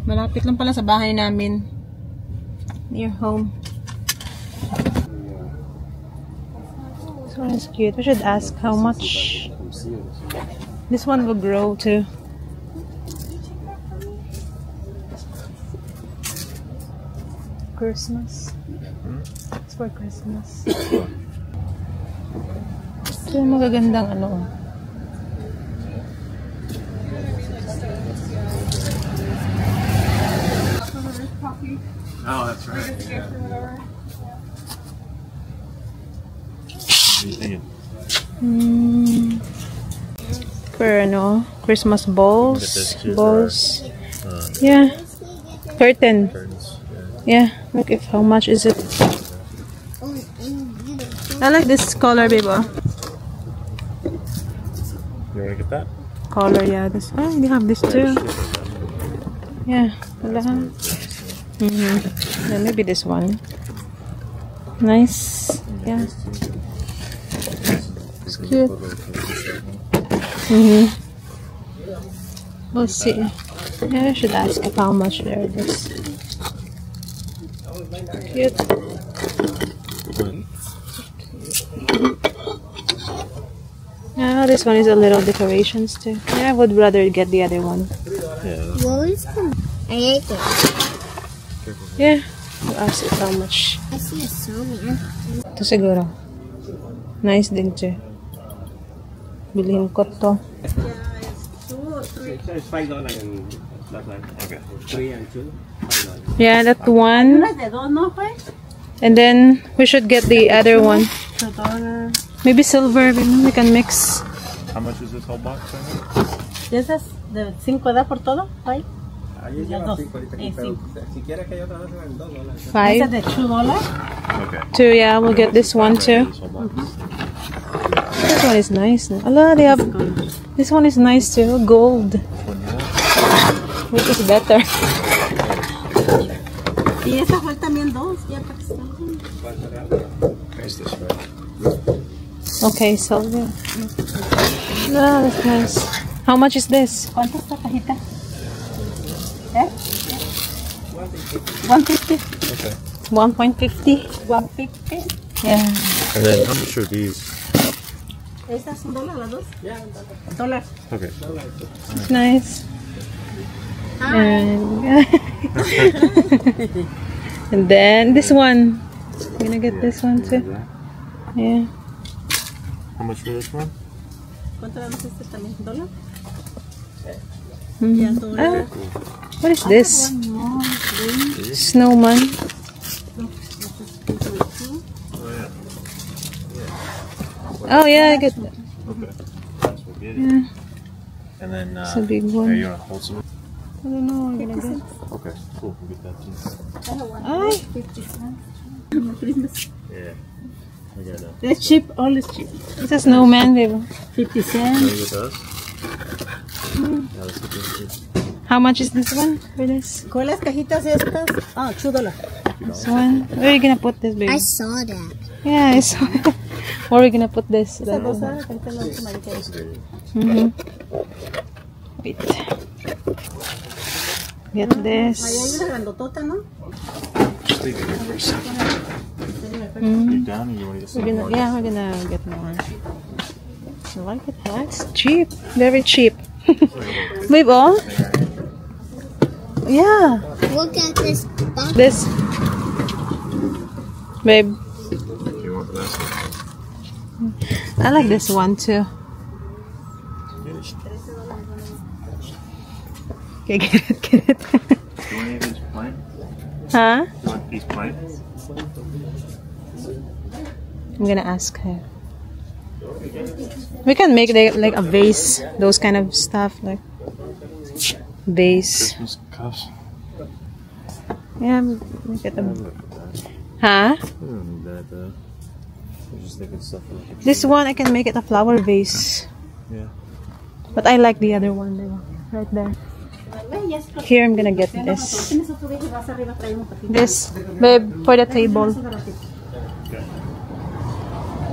Malapit lang pala sa bahay namin. Near home. This one is cute. We should ask how much. This one will grow too. Christmas. It's for Christmas. Ito yung magagandang ano. Oh, that's right. Yeah. What are you thinking? For ano, Christmas balls. Balls. Yeah. Yeah. Curtain. Curtains. Yeah. Look if how much is it? I like this color, babe. You wanna get that? Color, yeah. This. Oh, you have this too. Yeah. Yeah, maybe this one. Nice. Yeah. It's cute. We'll see. Yeah, I should ask if how much there it is. Cute. Yeah, this one is a little decorations too. Yeah, I would rather get the other one. Yeah. What is the... I like it. Yeah. We'll ask it how much. I see a snowman. Ito siguro. Nice din siya. Bilhin ko to. It's $5 and that one. Okay. 3 and 2. $5. Yeah, that one. And then we should get the other one. Maybe silver. We can mix. How much is this whole box? ¿Esas de 5 da por todo? ¿5? Ahí Ya lleva dos. 5 ahorita. Si quiere que yo te haga en $2. ¿Esas Five. de $2? Okay. Two, yeah, we'll get this one too. This whole box. This one is nice. Allah, they have. This one is nice too. Gold. Which is better. Y esa fue también 2. Ya para que estén. Here's this right. Okay, silver. Ah, that's nice. How much is this? ¿Cuánto está cajita? ¿Eh? 150. Okay. 1.50. 150. Yeah. And then how much are these? ¿Estas son $1 las dos? $1. Okay. It's nice. And, and then this one. I'm gonna get this one too. Yeah. How much for this one? ¿Cuánto damos este también? $1? Ah, what is this? Snowman. Oh yeah, I get that. Okay. That's what we get. Yeah, And then it's a big here, one. you want to hold some? I don't know. I'm gonna get. Okay, cool. We'll get that too. Ay, Christmas. Yeah. I got that. It's cheap. All is cheap. it's a snowman, baby. 50 Can cents. you get those? Yeah, let's get this too. How much is this one for this? ¿Cuál las cajitas estas? Ah, $2. This one. Where are you gonna put this, baby? I saw that. Yeah, I saw it. Where are we gonna put this? Esa cosa, ahorita la última que hay. Wait. Get Ahí hay this. una grandotota, ¿no? Just leave it here for a second. You done or you want to get some more? Yeah, we're gonna get more. I like it. That's cheap. Very cheap. Babe, oh? Yeah. Look at this box. This. Babe, You want this? I like this one too. Okay, get it, get it. Do you want any of these plain? Huh? You want these plain? I'm gonna ask her. We can make like a vase, those kind of stuff, like vase. Christmas cups? Yeah, we get them. Huh? We don't need that though. We're just thinking stuff like This one I can make it a flower vase. Yeah. But I like the other one there, right there. Here I'm gonna get this. This, babe, for the table.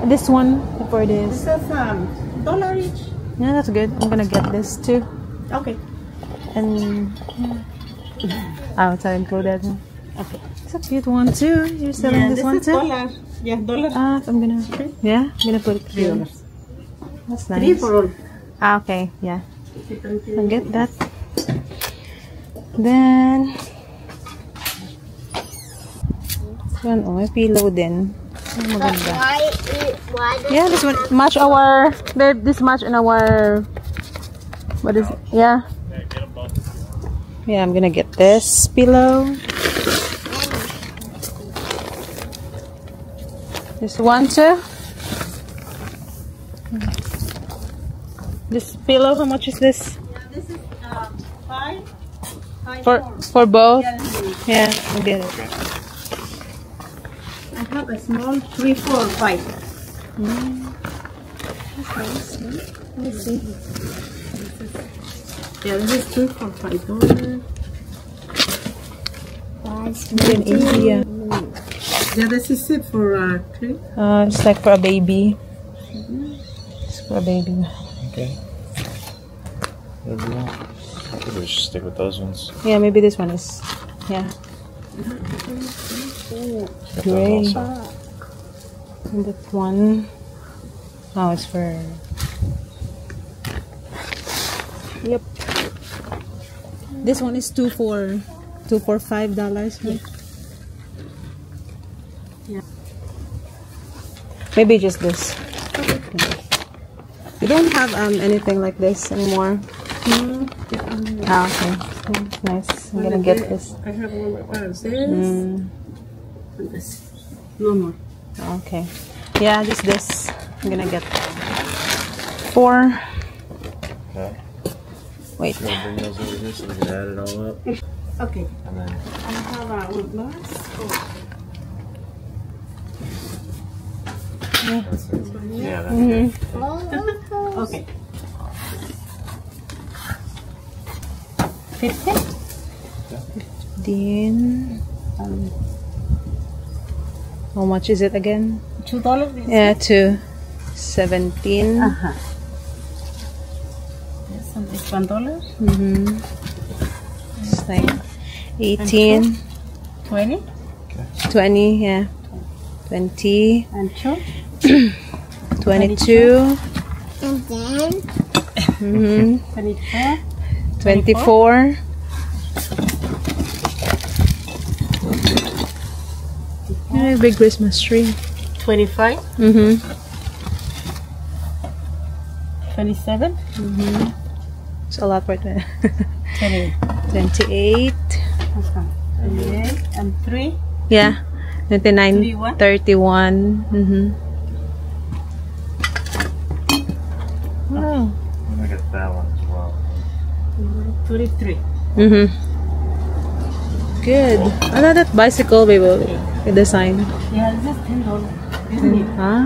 This one for this. This is $1 each. Yeah, that's good. I'm gonna get this too. Okay. And oh, it's all included. Okay. It's a cute one too. You're selling this one is too? $1. Yeah, $1. I'm gonna. Yeah, I'm gonna put it $3. That's 3 nice. for all. Okay, yeah. I'll get that. Then one, oh, may pillow din. Oh, maganda. Why Yeah, this one match our babe. This match in our. What is it? Yeah. Yeah, I'm gonna get this pillow. This one too. This pillow, how much is this? This is 5. For both? Yeah, I'll get it. I have a small 3, 4, 5. Let me see. Yeah, this is 3 for $5. In India. Yeah, this is it for 3. It's like for a baby. It's for a baby. Okay. Whatever you want. I could just stick with those ones. Yeah, maybe this one is. Yeah. Got those Gray. also. And that one. Oh, it's for. Yep. This one is $2 for $5, right? Yeah. Maybe just this. We don't have anything like this anymore. Ah, okay. That's nice. I'm gonna get this. I have one more. This. Mm, And this. No more. okay. Yeah, just this. I'm gonna get 4. Okay. Wait. You want to bring those over here so we can add it all up? Okay. And then I have one glass. that's it. Yeah, that's Mm-hmm. Okay. 50? Then, how much is it again? $2. Yeah, 17. Uh-huh. Yes, and this $1. Mm-hmm. It's like 18, 20 20, yeah. 20, and 2. 22, And then mm-hmm. 24. 24. Yeah, big Christmas tree. 25. Mm-hmm. 27. It's a lot for 20. 28. 28. 28 and 3. Yeah. 29, 31. 31. Mm-hmm. Wow. I got that one as well. 33. Mm-hmm. Good. I love that bicycle, baby. The design. Yeah, this is $10. Isn't it? Ah.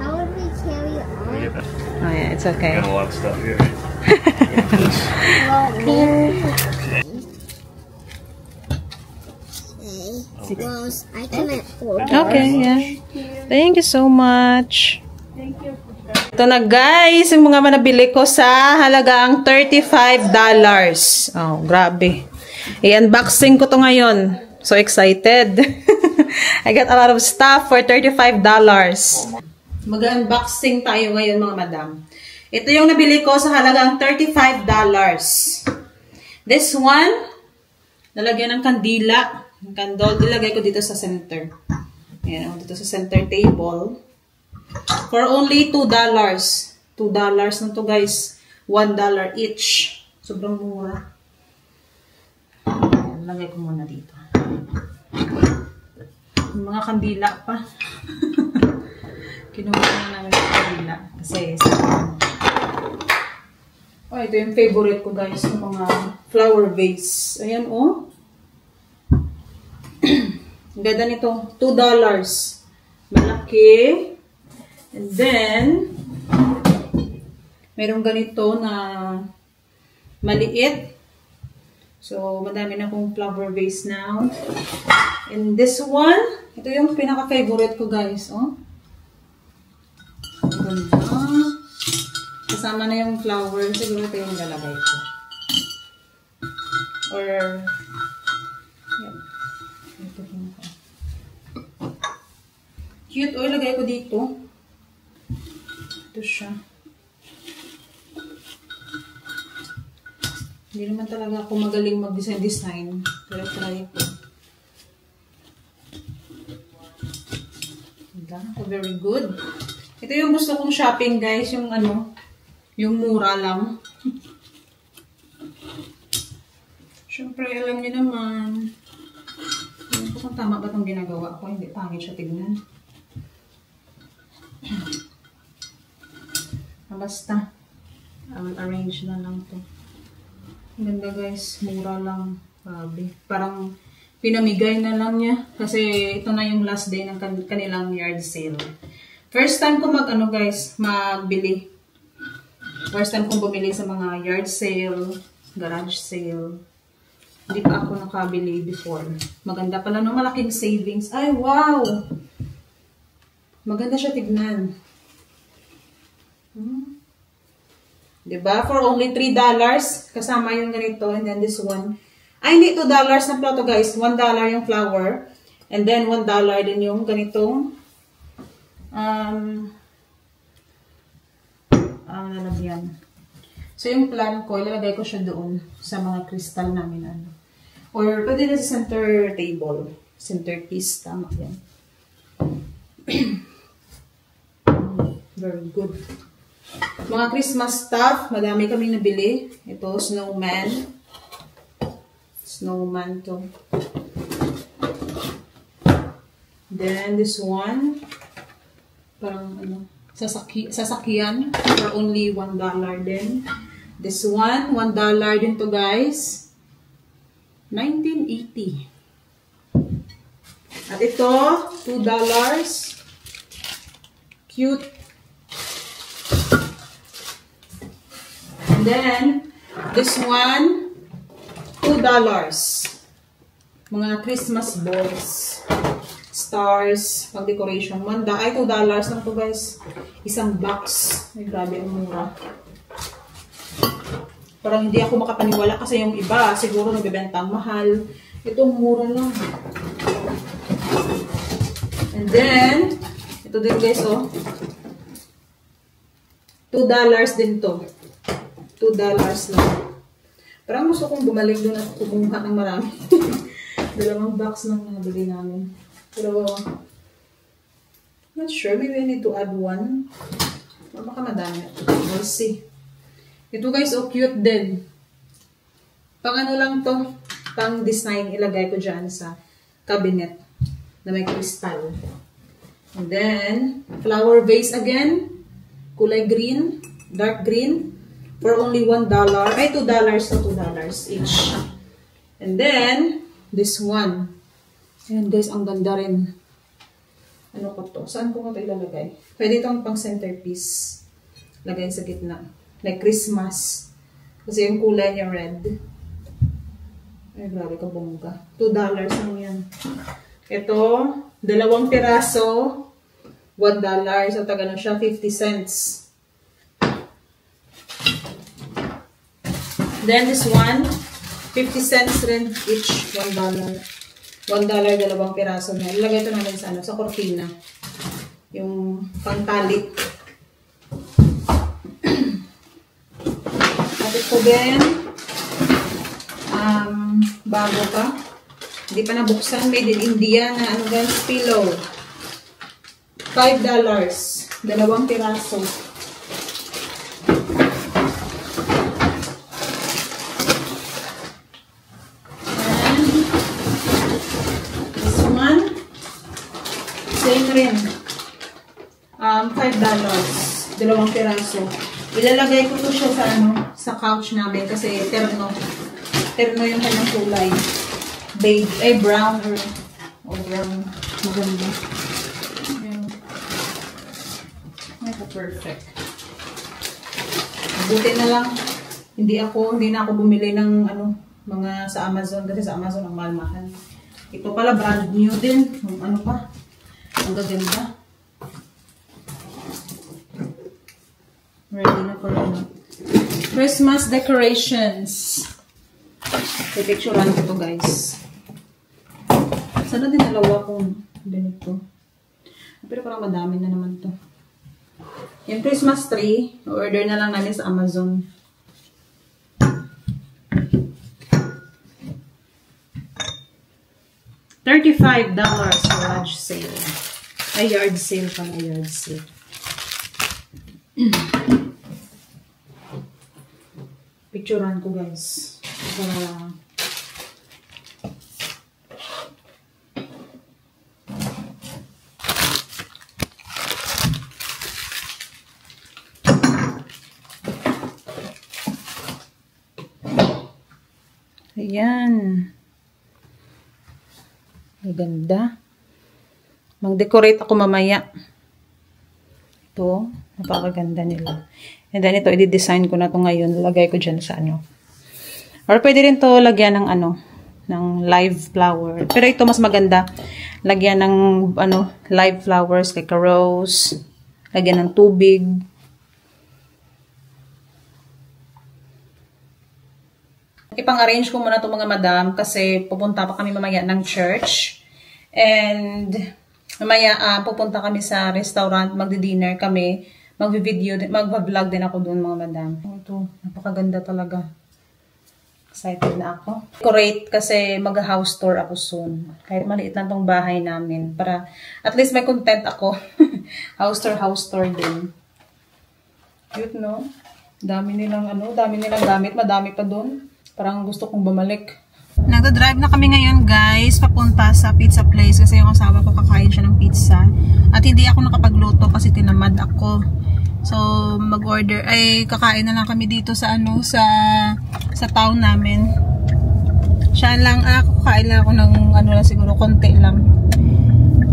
how would we carry Let me on? get that. Oh, yeah, it's I okay. got a lot of stuff here. Well, I can afford. Okay, yeah. Thank you so much. Ito na guys, yung mga manabili ko sa halagang $35. Oh, grabe. I-unboxing ko to ngayon. So excited. I got a lot of stuff for $35. Mag-unboxing tayo ngayon mga madam. Ito yung nabili ko sa halagang $35. This one, nalagyan ng kandila. Yung candle, ilagay ko dito sa center. Ayan, dito sa center table. For only $2. $2 na to guys. $1 each. Sobrang mura. Ayan, lagay ko muna dito. Yung mga kandila pa. Kinuha na namin yung kandila. Kasi oh, ito yung favorite ko guys. Yung mga flower vase. Ayan oh. Ang ganda nito. $2. Malaki. And then, mayroong ganito na maliit. So, madami na akong flower vase now. And this one, ito yung pinaka-favorite ko guys. Oh. Ganda. Kasi kasama na yung flower. Siguro ito yung lalagay ko. Or, yan. Ito yung cute. O, ilagay ko dito. Ito siya. Hindi naman talaga ako magaling mag-design. Pero try ko. Very good. Ito yung gusto kong shopping, guys. Yung ano, yung mura lang. Siyempre, alam niyo naman. Hindi ko kung tama ba itong ginagawa ko. Hindi, pangit siya tignan. Basta. I will arrange na lang to. Ang ganda, guys. Mura lang. Grabe. Parang pinamigay na lang niya. Kasi ito na yung last day ng kanilang yard sale. First time ko magbili. First time kong bumili sa mga yard sale, garage sale. Hindi pa ako nakabili before. Maganda pala no, malaking savings. Ay, wow! Maganda siya tignan. Diba? For only $3, kasama yung ganito, and then this one. Ay, hindi, $2 na pala to, guys. $1 yung flower. And then, $1 din yung ganitong lalagyan. So, yung plan ko, ilalagay ko siya doon sa mga crystal namin. Or, pwede na sa center table. Centerpiece. Tama yan. Very good. Mga Christmas stuff. Madami kaming nabili. Ito, snowman. Snowman to. Then this one, parang ano, sasakyan for only $1 din. This one, $1 din to, guys. 1980. At ito, $2. Cute. And then this one, $2. Mga Christmas balls. Stars. Pag decoration. Ay, $2 lang to, guys. Isang box. Ay, grabe ang mura. Parang hindi ako makapaniwala kasi yung iba, siguro nagbebenta ang mahal. Itong mura lang. And then, ito din, guys, oh. $2 din to. $2 lang. Parang gusto kong bumalik doon at kumuha ng marami. Dalawang box lang nabili namin. Pero, not sure. Maybe I need to add one. Or baka madami. We'll see. Ito, guys, oh, cute din. Pang ano lang to, pang design, ilagay ko dyan sa cabinet na may crystal. And then, flower vase again. Kulay green, dark green. For only $1. Ay, $2 to $2 each. And then, this one. Ayan, guys, ang ganda rin. Ano ko to? Saan ko ito ilalagay? Pwede itong pang centerpiece. Lagay sa gitna. Like Christmas. Kasi yung kulay niya red. Ay, grabe ka bongga. $2 lang yan. Ito, 2 piraso. $1. So, taga na siya, 50 cents. Then, this one, 50 cents rin each. $1. $1, 2 piraso na. Ilagay ito namin sa, sa cortina. Yung pangtali. At ito din, bago pa. Hindi pa nabuksan. Made in India na ano guys, pillow. $5. 2 piraso. Same rin. $5. 2 piraso. Ilalagay ko to siya sa sa couch namin kasi terno. Terno yung kanyang kulay. Beige, ay brown or brown. Maganda. Ayan. Ito perfect. Buti na lang hindi na ako bumili ng mga sa Amazon kasi sa Amazon ang mahal-mahal. Ito pala brand new din. Ano pa? Ang gaganda. Ready na for Christmas decorations. Pipicturean ko to, guys. Sana din dalawa kong ganito. Pero parang madami na naman to. Yung Christmas tree, order na lang namin sa Amazon. $35 garage sale. Ay, yard sale pala, yard sale. Picturean ko, guys. Para ayan. Maganda. Mag-decorate ako mamaya. Ito. Napakaganda nila. And then ito, i-design ko na to ngayon. Lagay ko dyan sa ano. Or pwede rin to lagyan ng ano, ng live flower. Pero ito mas maganda. Lagyan ng ano, live flowers, like a rose. Lagyan ng tubig. Ipang-arrange ko muna itong mga madam kasi pupunta pa kami mamaya ng church. And mamaya pupunta kami sa restaurant, magdi-dinner kami, magvi-video, magva-vlog din ako doon mga madam. Ito, napakaganda talaga. Excited na ako. Decorate kasi mag-house tour ako soon. Kahit maliit lang tong bahay namin para at least may content ako. House tour din. Cute, no? Dami nilang ano, dami nilang gamit, madami pa doon. Parang gusto kong bumalik. Nagda-drive na kami ngayon, guys, papunta sa pizza place kasi yung asawa ko kakain siya ng pizza. At hindi ako nakapagluto kasi tinamad ako. So, mag-order, ay kakain na lang kami dito sa ano, sa town namin. Siya lang, kakain lang ako ng ano lang siguro, konti lang.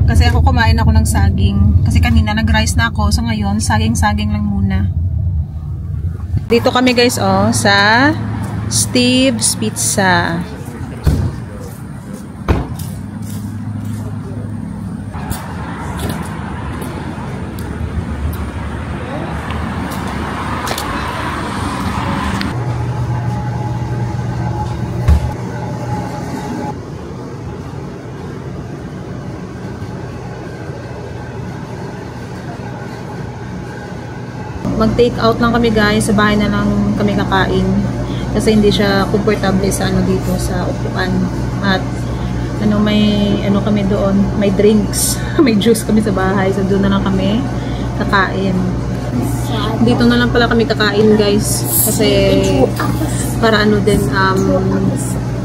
Kasi ako kumain ako ng saging. Kasi kanina nag-rice na ako, so ngayon, saging-saging lang muna. Dito kami, guys, oh, sa Steve's Pizza. Mag-take out lang kami, guys. Sa bahay na lang kami kakain. Kasi hindi siya comfortable sa ano dito sa upuan. At ano may ano kami doon, may drinks, may juice kami sa bahay. So doon na lang kami kakain. Dito na lang pala kami kakain, guys. Kasi para ano din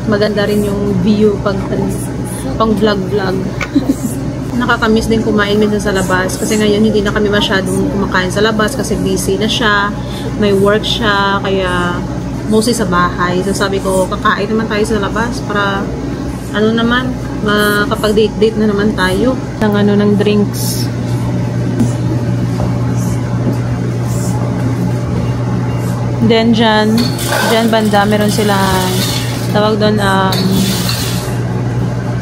maganda rin yung view pag pang vlog. Nakakamiss din kumain minsan sa labas kasi ngayon hindi na kami masyadong kumakain sa labas kasi busy na siya, may work siya, kaya mostly sa bahay. So sabi ko, kakain naman tayo sa labas para ano naman, makapag-date na naman tayo ng ano ng drinks. Then dyan banda meron sila tawag doon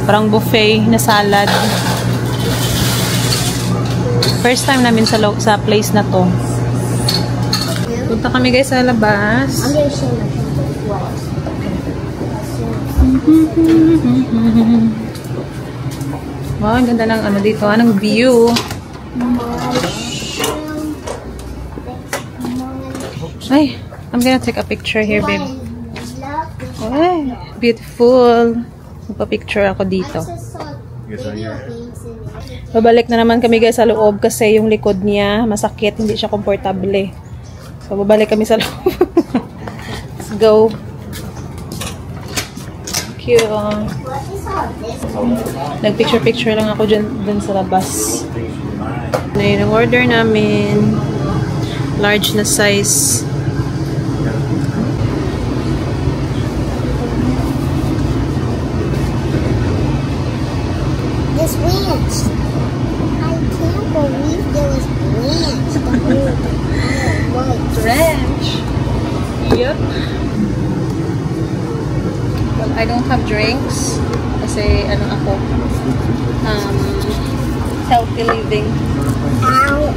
parang buffet na salad. First time namin sa place na to. Punta kami, guys, sa labas. Wow, ang ganda ng ano dito, ng view. Ay, I'm gonna take a picture here, babe. Ay, beautiful. Magpa-picture ako dito. Babalik na naman kami, guys, sa loob kasi yung likod niya masakit, hindi siya komportable. So babalik kami sa loob. Let's go. Cute. Nagpicture lang ako dyan sa labas. Na yun ang order namin. Large na size. This ranch. I can't believe there was ranch. Ranch. Yep. Well, I don't have drinks kasi ano ako healthy living. Ow.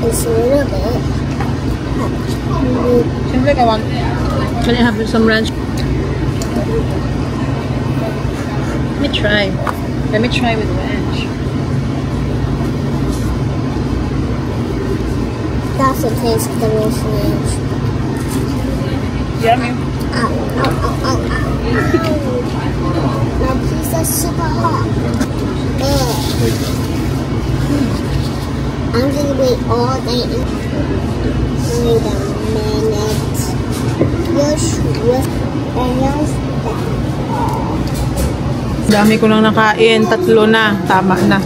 It's a little bit. Seems like I want. Can I have some ranch? Let me try. Let me try with ranch. That's the taste of the roast ranch. Yummy. Ow, ow, ow, ow, ow. My pizza's super hot. I'm gonna wait all day. Wait a minute. You're sure. Dami ko lang nakain. 3 na. Tama na.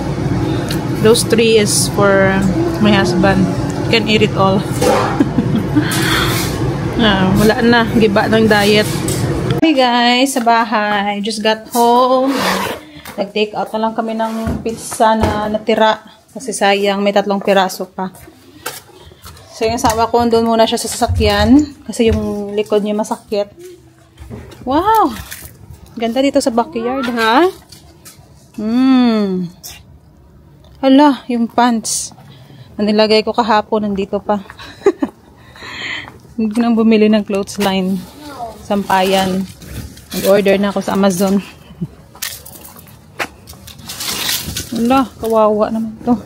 Those 3 is for my husband. Can eat it all. Wala na. Giba ng diet. Hey guys, sa bahay. Just got home. Nag-take out na lang kami ng pizza na natira. Kasi sayang, may 3 piraso pa. So yung asawa ko, doon muna siya sa sasakyan. Kasi yung likod niya masakit. Wow! Ganda dito sa backyard, ha? Hala, yung pants. Na nilagay ko kahapon, nandito pa. Hindi ko nang bumili ng clothesline. Sampayan. Nag-order na ako sa Amazon. Hala, kawawa naman to.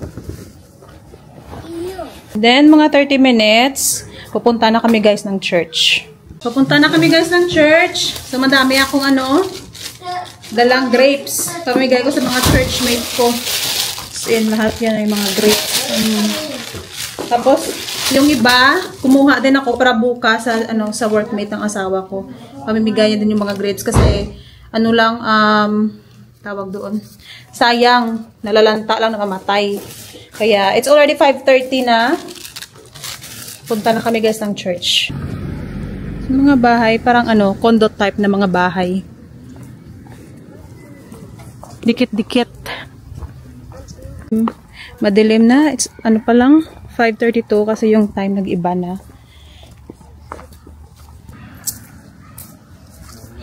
Then, mga 30 minutes, pupunta na kami guys ng church. Pupunta na kami guys ng church. So, madami akong dalang grapes. Pamigay ko sa mga churchmate ko. So, yun, lahat yan ay mga grapes. Tapos, yung iba, kumuha din ako para bukas sa workmate ng asawa ko. Pamimigay niya din yung mga grapes kasi, tawag doon. Sayang, nalalanta lang, namamatay. Kaya, it's already 5:30 na. Punta na kami guys ng church. Mga bahay, parang condo type na mga bahay. Dikit-dikit. Madilim na. It's pa lang, 5:32 kasi yung time nag-iba na.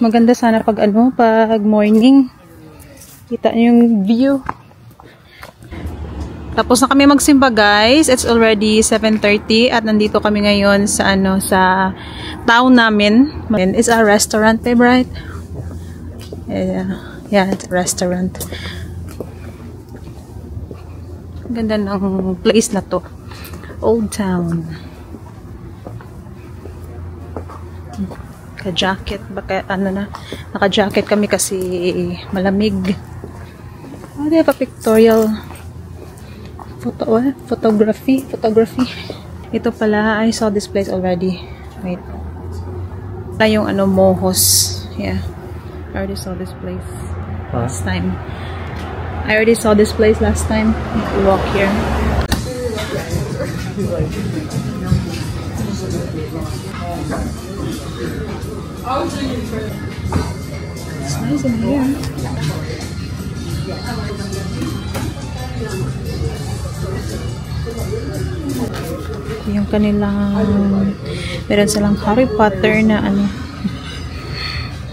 Maganda sana pag pag morning. Kita niyo yung view. Tapos na kami magsimba guys. It's already 7:30 at nandito kami ngayon sa sa town namin. It's a restaurant, babe, right? Yeah, it's a restaurant. Ganda ng place na to. Old Town. Naka-jacket. Baka naka-jacket kami kasi malamig. Oh, they have a pictorial photography. Ito pala, I saw this place already. Wait. Ito yung Mohos. Yeah. I already saw this place last time. I already saw this place last time. We walk here. It's nice in here. Yung kanilang meron silang Harry Potter na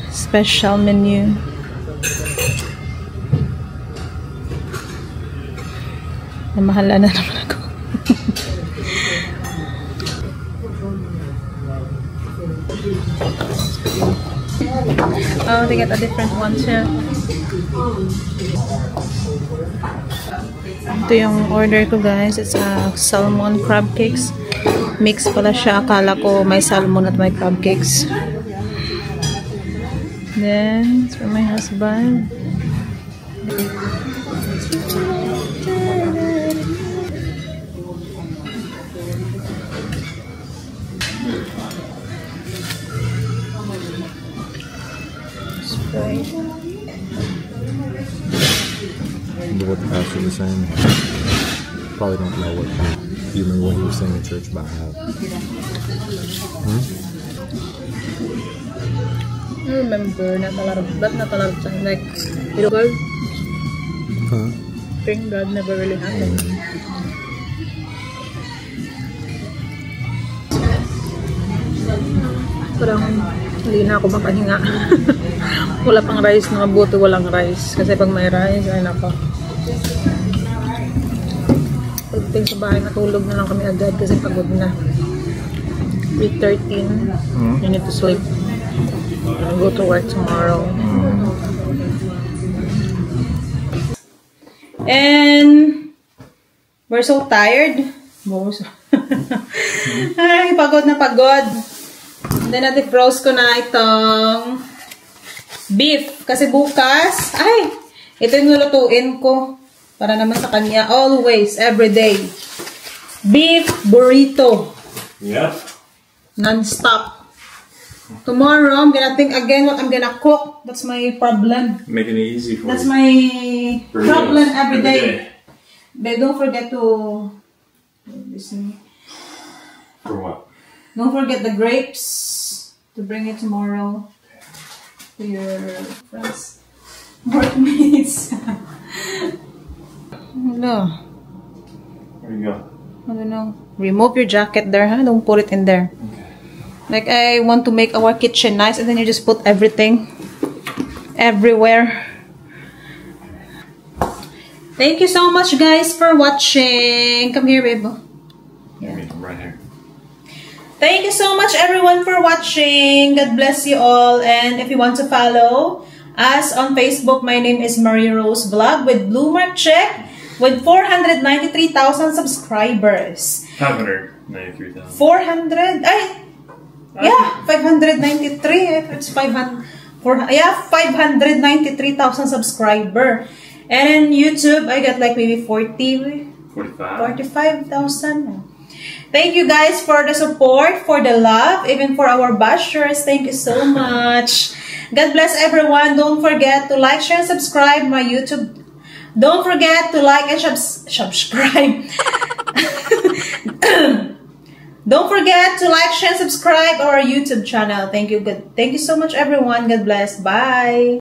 special menu. Namahala na naman ako. Oh, they get a different one too. Ito yung order ko guys. It's a salmon crab cakes. Mix pala siya. Akala ko may salmon at may crab cakes. Then, it's for my husband. Sprite. What the pastor was saying. Probably don't know what you remember when you were saying in church about how. I remember not a lot of time like God. Huh? Thank God never really happened. Parang hindi na ako makahinga. Wala pang rice na mabuti, walang rice. Kasi pag may rice, ay nako. Pagdating sa bahay, matulog na lang kami agad kasi pagod na. 3:13. You need to sleep. I'll go to work tomorrow. And we're so tired. Ay, pagod na pagod. Then natin-froze ko na itong beef. Kasi bukas, ay, ito yung lulutuin ko. Para naman sa kanya, always, every day. Beef burrito. Yep. Non-stop. Tomorrow, I'm gonna think again what I'm gonna cook. That's my problem. Making it easy for That's you. my Burritos problem every day. day. But don't forget to... For what? Don't forget the grapes to bring it tomorrow to your friends, workmates. Hello. Where you go? I don't know. Remove your jacket there, huh? Don't put it in there. Okay. Like, I want to make our kitchen nice, and then you just put everything everywhere. Thank you so much, guys, for watching. Come here, babe. Yeah. I'm right here. Thank you so much, everyone, for watching. God bless you all. And if you want to follow us on Facebook, my name is Marie Rose Vlog with blue mark check with 493,000 subscribers. 593,000. 400? Ay! Yeah, 593. It's 500. Yeah, 593,000 subscriber. And in YouTube, I got like maybe 45,000. Thank you guys for the support, for the love, even for our bashers. Thank you so much. God bless everyone. Don't forget to like, share, and subscribe my YouTube. Don't forget to like and subscribe. Don't forget to like, share, and subscribe our YouTube channel. Thank you. Thank you so much, everyone. God bless. Bye.